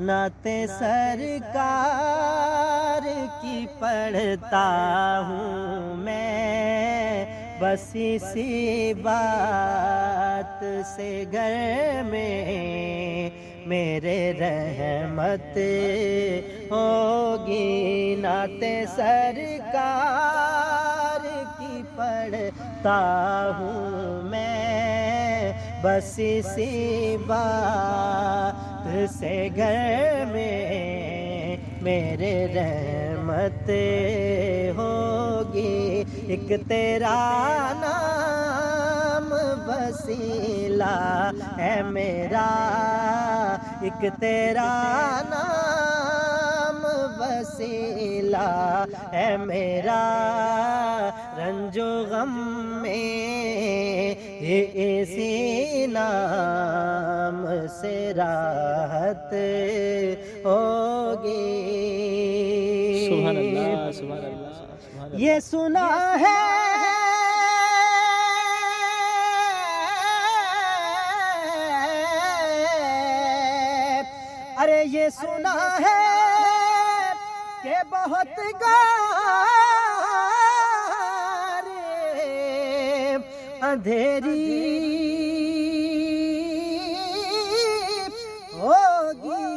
نعت سرکار کی پڑھتا ہوں میں، بس اسی بات سے گھر میں میرے رحمت ہوگی۔ نعت سرکار کی پڑھتا ہوں میں، بس اسی بات سے گھر میں میرے رحمت ہوگی۔ ایک تیرا نام وسیلہ ہے میرا، ایک تیرا نام وسیلہ ہے میرا، رنج و غم میں اسی نام سے راحت ہوگی۔ سبحان اللہ، سبحان اللہ، سبحان اللہ۔ یہ سنا ہے ارے یہ سنا ہے کہ بہت گار اندھیری ہوگی،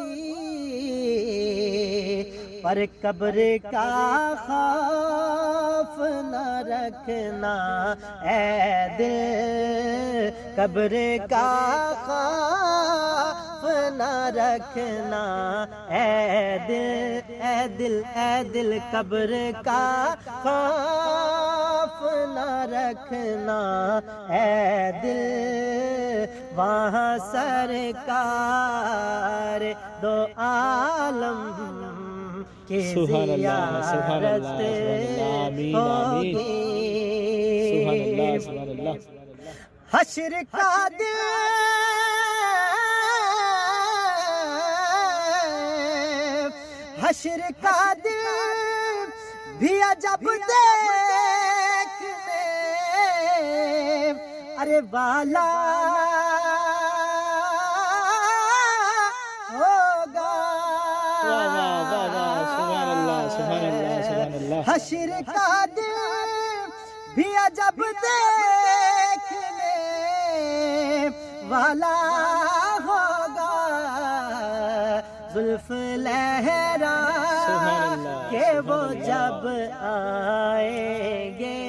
پر قبر کا خوف نہ رکھنا اے دل، قبر کا خوف نہ رکھنا اے دل، اے دل، اے دل، قبر کا خوف نہ رکھنا اے دل، وہاں سرکار دو عالم کی سبحان اللہ، سبحان زیارت اللہ، آمین، آمین، ہوگی۔ سبحان اللہ، سبحان اللہ۔ حشر کا دن حشر کا دن بھی عجب دیکھنے ارے والا ہوگا۔ سبحان اللہ، سبحان اللہ، سبحان اللہ۔ حشر کا دن بھی عجب دیکھنے والا ہوگا، زلف لہرا کہ وہ جب آئیں گے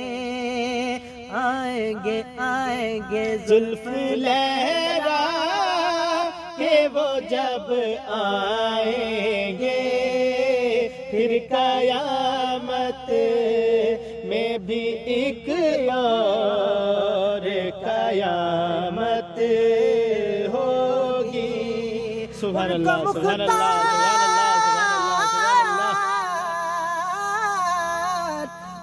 آئیں گے آئیں گے، زلف لہرا کہ وہ جب آئیں گے، پھر قیامت میں بھی ایک اور قیامت ہوگی۔ سبحان اللہ، سبحان اللہ، سبحان اللہ، سبحان اللہ،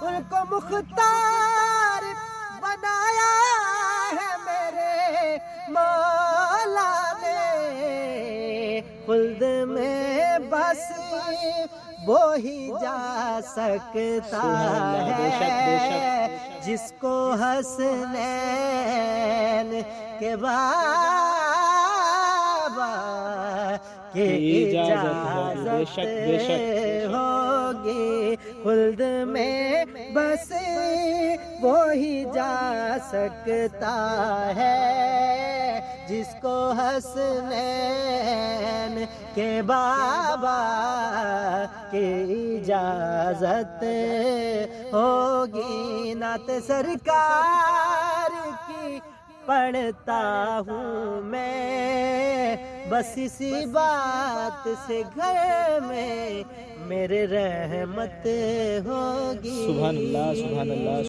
ان کو مختار بنایا ہے میرے مولا نے، خلد میں بس وہی جا سکتا ہے جس کو حسنین کے بابا کی اجازت ہوگی، خلد میں بس وہی جا سکتا ہے جس کو حسنین کے بابا کی اجازت ہوگی۔ نعت سرکار کی پڑھتا ہوں میں، بس اسی بات سے گھر میں میرے رحمت ہوگی۔ سبحان اللہ، سبحان اللہ۔